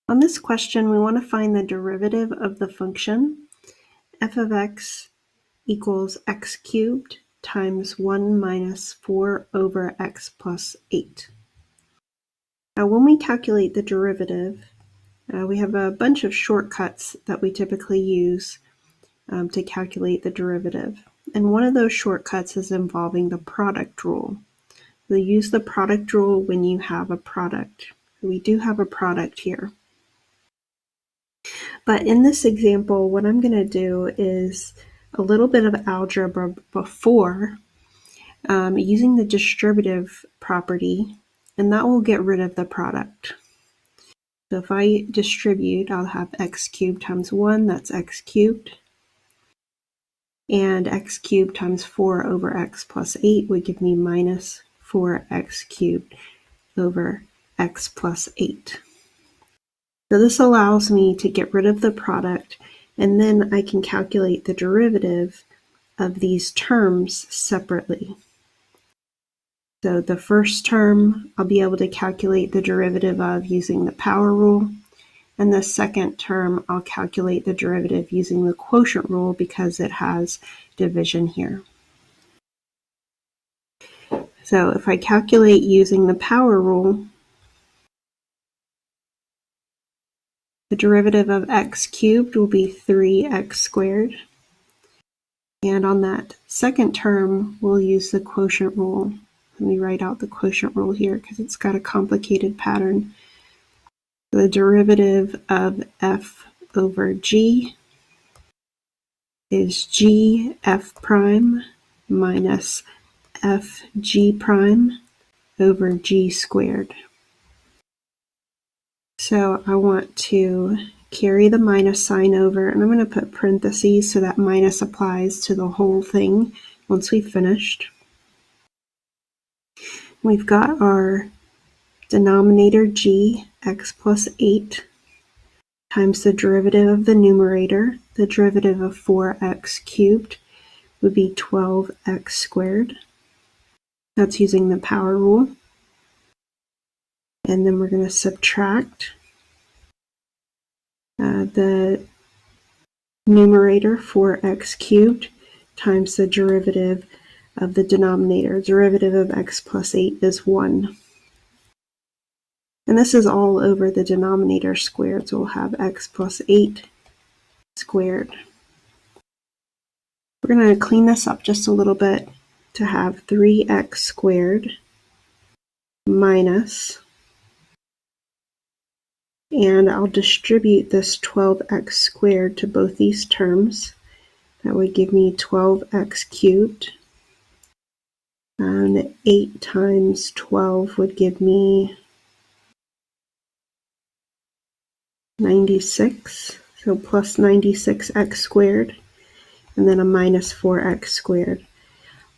On this question, we want to find the derivative of the function f of x equals x cubed times 1 minus 4 over x plus 8. Now, when we calculate the derivative, we have a bunch of shortcuts that we typically use to calculate the derivative. And one of those shortcuts is involving the product rule. We use the product rule when you have a product. We do have a product here. But in this example, what I'm going to do is a little bit of algebra before using the distributive property, and that will get rid of the product. So if I distribute, I'll have x cubed times 1, that's x cubed. And x cubed times 4 over x plus 8 would give me minus 4x cubed over x plus 8. So this allows me to get rid of the product, and then I can calculate the derivative of these terms separately. So the first term I'll be able to calculate the derivative of using the power rule, and the second term I'll calculate the derivative using the quotient rule because it has division here. So if I calculate using the power rule, the derivative of x cubed will be 3x squared. And on that second term, we'll use the quotient rule. Let me write out the quotient rule here because it's got a complicated pattern. The derivative of f over g is g f prime minus f g prime over g squared. So I want to carry the minus sign over, and I'm going to put parentheses so that minus applies to the whole thing once we've finished. We've got our denominator g, x plus 8, times the derivative of the numerator. The derivative of 4x cubed would be 12x squared. That's using the power rule. And then we're going to subtract the numerator 4x cubed times the derivative of the denominator. Derivative of x plus 8 is 1. And this is all over the denominator squared, so we'll have x plus 8 squared. We're going to clean this up just a little bit to have 3x squared minus, and I'll distribute this 12x squared to both these terms. That would give me 12x cubed. And 8 times 12 would give me 96, so plus 96x squared, and then a minus 4x squared,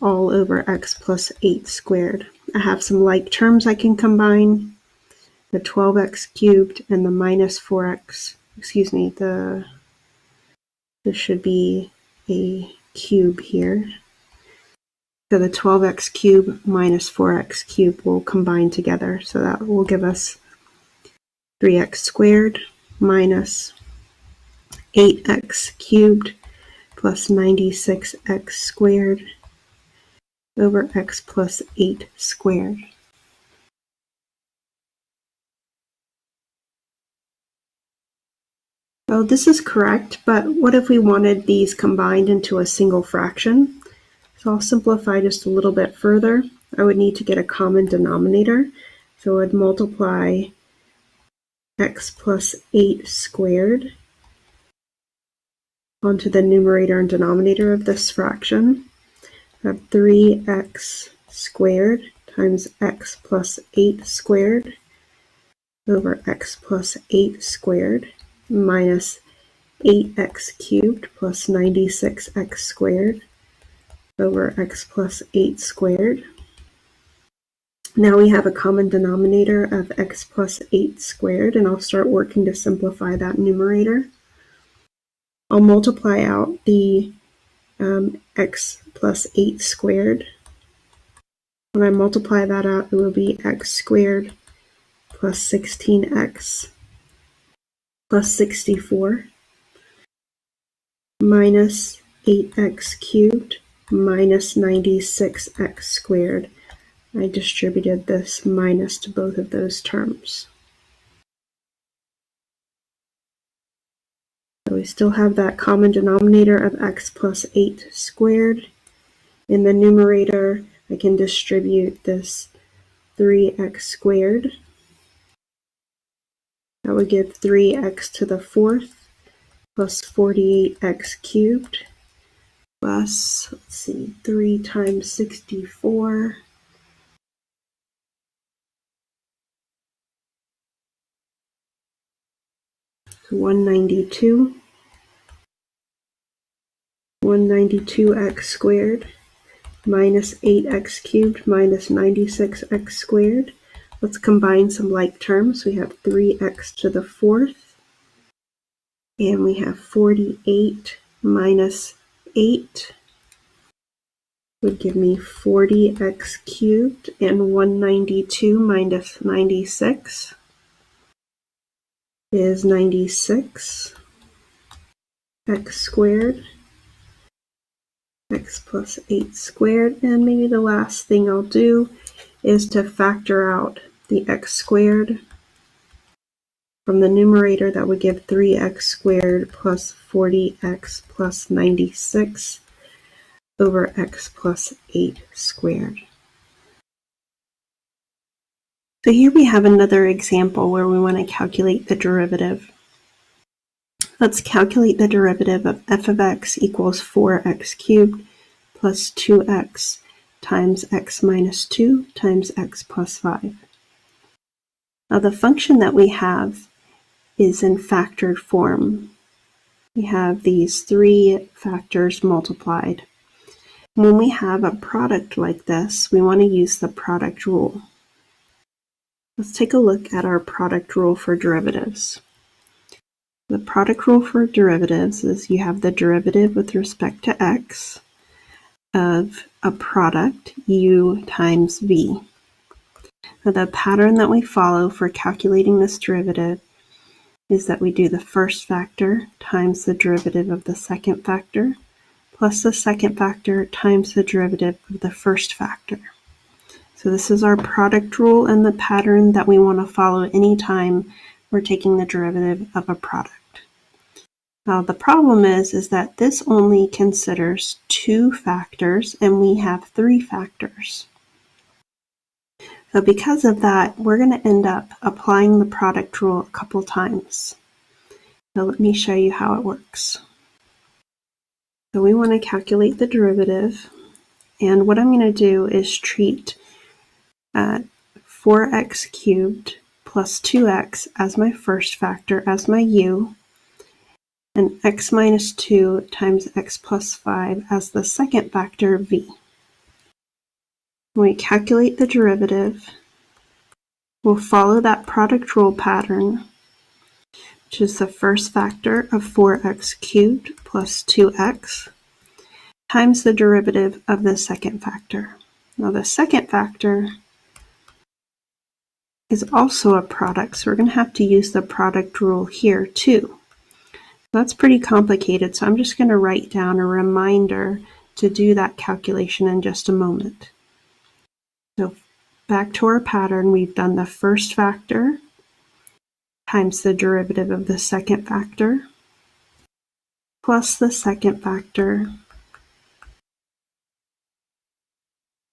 all over x plus 8 squared. I have some like terms I can combine, the 12x cubed and the minus 4x, this should be a cube here. So the 12x cubed minus 4x cubed will combine together, so that will give us 3x squared minus 8x cubed plus 96x squared over x plus 8 squared. So this is correct, but what if we wanted these combined into a single fraction? So I'll simplify just a little bit further. I would need to get a common denominator. So I would multiply x plus 8 squared onto the numerator and denominator of this fraction. I have 3x squared times x plus 8 squared over x plus 8 squared minus 8x cubed plus 96x squared over x plus 8 squared. Now we have a common denominator of x plus 8 squared, and I'll start working to simplify that numerator. I'll multiply out the x plus 8 squared. When I multiply that out, it will be x squared plus 16x plus 64 minus 8x cubed minus 96x squared. I distributed this minus to both of those terms. So we still have that common denominator of x plus 8 squared. In the numerator, I can distribute this 3x squared. That would give 3x to the fourth plus 48x cubed plus, 3 times 64. So 192. 192x squared minus 8x cubed minus 96x squared. Let's combine some like terms. We have 3x to the fourth, and we have 48 minus 8 would give me 40x cubed, and 192 minus 96 is 96x squared, x plus 8 squared, and maybe the last thing I'll do is to factor out the x squared. From the numerator, that would give 3x squared plus 40x plus 96 over x plus 8 squared. So here we have another example where we want to calculate the derivative. Let's calculate the derivative of f of x equals 4x cubed plus 2x times x minus 2 times x plus 5. Now the function that we have is in factored form. We have these three factors multiplied. When we have a product like this, we want to use the product rule. Let's take a look at our product rule for derivatives. The product rule for derivatives is you have the derivative with respect to x of a product, u times v. Now the pattern that we follow for calculating this derivative is that we do the first factor times the derivative of the second factor plus the second factor times the derivative of the first factor. So this is our product rule and the pattern that we want to follow anytime we're taking the derivative of a product. Now the problem is that this only considers two factors and we have three factors. So because of that, we're going to end up applying the product rule a couple times. So let me show you how it works. So we want to calculate the derivative, and what I'm going to do is treat 4x cubed plus 2x as my first factor, as my u, and x minus 2 times x plus 5 as the second factor, v. When we calculate the derivative, we'll follow that product rule pattern, which is the first factor of 4x cubed plus 2x times the derivative of the second factor. Now the second factor is also a product, so we're going to have to use the product rule here too. That's pretty complicated, so I'm just going to write down a reminder to do that calculation in just a moment. So back to our pattern, we've done the first factor times the derivative of the second factor plus the second factor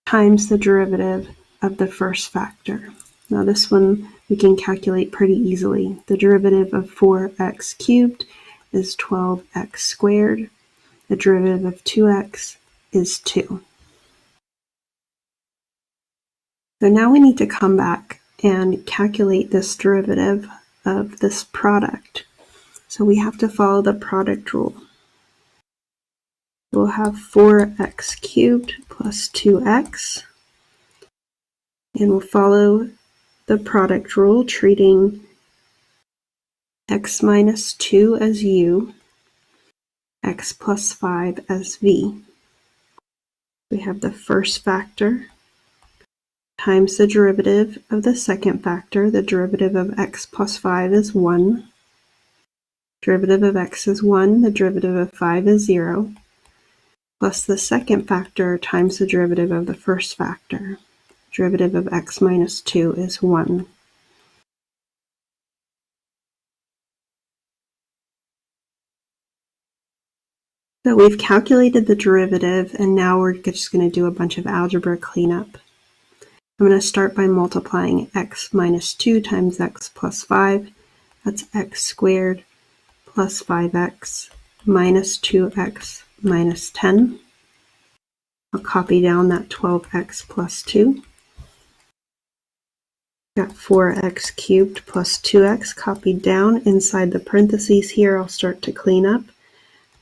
times the derivative of the first factor. Now this one we can calculate pretty easily. The derivative of 4x cubed is 12x squared. The derivative of 2x is 2. So now we need to come back and calculate this derivative of this product. So we have to follow the product rule. We'll have 4x cubed plus 2x, and we'll follow the product rule, treating x minus 2 as u, x plus 5 as v. We have the first factor times the derivative of the second factor. The derivative of x plus 5 is 1. Derivative of x is 1, the derivative of 5 is 0, plus the second factor times the derivative of the first factor. Derivative of x minus 2 is 1. So we've calculated the derivative, and now we're just going to do a bunch of algebra cleanup. I'm going to start by multiplying x minus 2 times x plus 5. That's x squared plus 5x minus 2x minus 10. I'll copy down that 12x plus 2. Got 4x cubed plus 2x copied down. Inside the parentheses here, I'll start to clean up.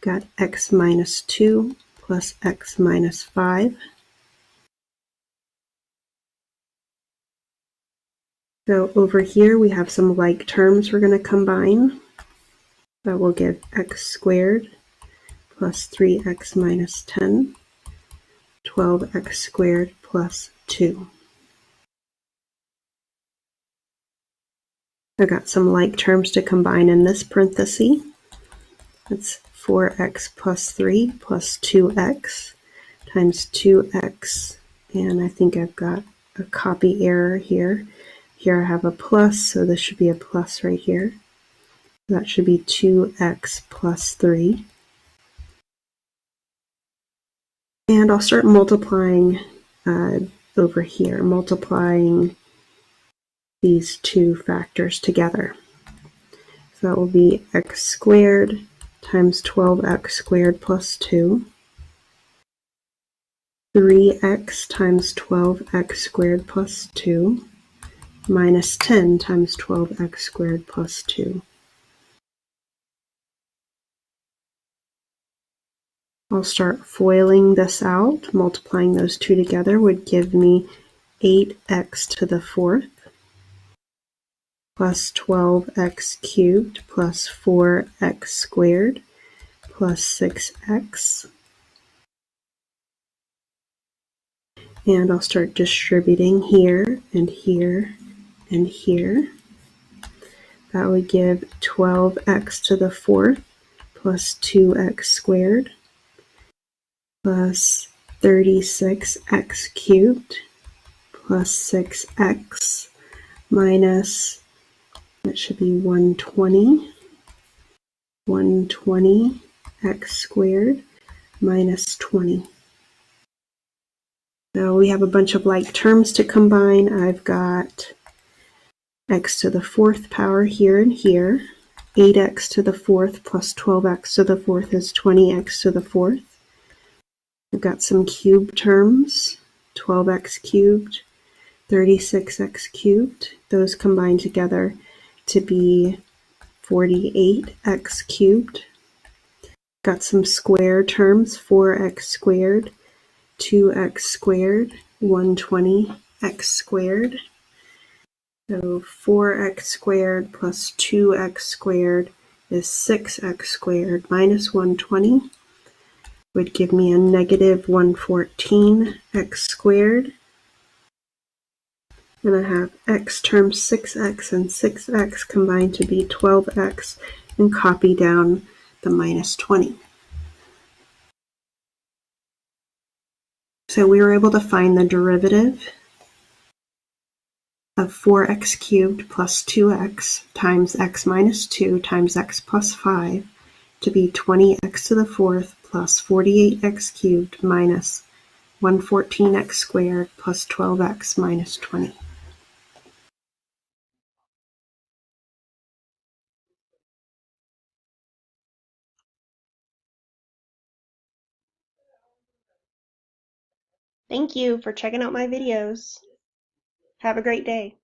Got x minus 2 plus x minus 5. So over here we have some like terms we're going to combine. That will give x squared plus 3x minus 10, 12x squared plus 2. I've got some like terms to combine in this parenthesis. That's 4x plus 3 plus 2x times 2x, and I think I've got a copy error here. Here I have a plus, so this should be a plus right here. That should be 2x plus 3. And I'll start multiplying over here, multiplying these two factors together. So that will be x squared times 12x squared plus 2. 3x times 12x squared plus 2 minus 10 times 12x squared plus 2. I'll start foiling this out. Multiplying those two together would give me 8x to the fourth plus 12x cubed plus 4x squared plus 6x. And I'll start distributing here and here and here. That would give 12x to the fourth plus 2x squared plus 36x cubed plus 6x minus, that should be 120, 120x squared minus 20. So we have a bunch of like terms to combine. I've got x to the fourth power here and here. 8x to the fourth plus 12x to the fourth is 20x to the fourth. I've got some cube terms, 12x cubed, 36x cubed. Those combine together to be 48x cubed. Got some square terms, 4x squared, 2x squared, 120x squared. So 4x squared plus 2x squared is 6x squared minus 120 would give me a negative 114x squared. And I have x terms 6x and 6x combined to be 12x, and copy down the minus 20. So we were able to find the derivative of 4x cubed plus 2x times x minus 2 times x plus 5 to be 20x to the fourth plus 48x cubed minus 114x squared plus 12x minus 20. Thank you for checking out my videos. Have a great day.